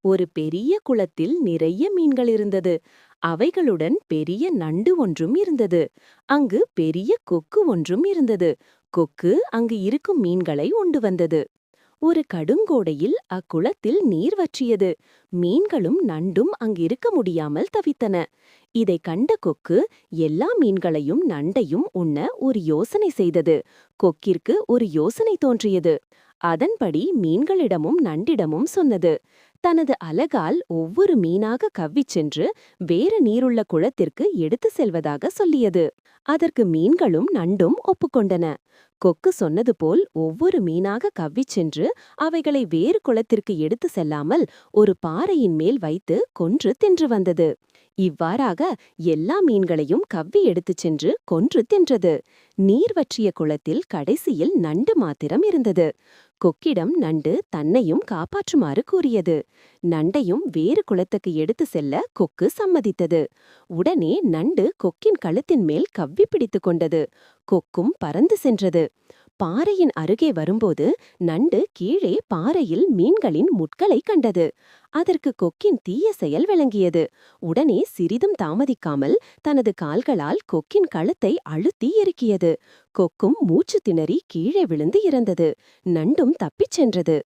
ஒரு பெரிய குளத்தில் நிறைய மீன்கள் இருந்தது. அவைகளுடன் பெரிய நண்டு ஒன்றும் இருந்தது. அங்கு பெரிய கொக்கு ஒன்றும் இருந்தது. கொக்கு அங்கு இருக்கும் மீன்களை உண்டு வந்தது. ஒரு கடுங்கோடையில் அக்குளத்தில் நீர் வற்றியது. மீன்களும் நண்டும் அங்கிருக்க முடியாமல் தவித்தன. இதை கண்ட கொக்கு எல்லா மீன்களையும் நண்டையும் உண்ண ஒரு யோசனை செய்தது. கொக்கிற்கு ஒரு யோசனை தோன்றியது. அதன்படி மீன்களிடமும் நண்டிடமும் சொன்னது. தனது அலகால் ஒவ்வொரு மீனாக கவ்விச் சென்று வேறு நீருள்ள குளத்திற்கு எடுத்து செல்வதாக சொல்லியது. அதற்கு மீன்களும் நண்டும் ஒப்புக்கொண்டன. கொக்கு சொன்னது போல் ஒவ்வொரு மீனாக கவ்விச் சென்று அவைகளை வேறு குளத்திற்கு எடுத்து செல்லாமல் ஒரு பாறையின் மேல் வைத்து கொன்று தின்று வந்தது. இவ்வாறாக எல்லா மீன்களையும் கவ்வி எடுத்துச் சென்று கொன்று தின்றது. நீர் வற்றிய குளத்தில் கடைசியில் நண்டு மாத்திரம் இருந்தது. கொக்கிடம் நண்டு தன்னையும் காப்பாற்றுமாறு கூறியது. நண்டையும் வேறு குளத்துக்கு எடுத்து செல்ல கொக்கு சம்மதித்தது. உடனே நண்டு கொக்கின் கழுத்தின் மேல் கவ்வி பிடித்துக் கொண்டது. கொக்கும் பறந்து சென்றது. பாறையின் அருகே வரும்போது நண்டு கீழே பாறையில் மீன்களின் முட்களை கண்டது. அதற்கு கொக்கின் தீய செயல் விளங்கியது. உடனே சிறிதும் தாமதிக்காமல் தனது கால்களால் கொக்கின் கழுத்தை அழுத்தி இறுக்கியது. கொக்கும் மூச்சு திணறி கீழே விழுந்து இறந்தது. நண்டும் தப்பிச் சென்றது.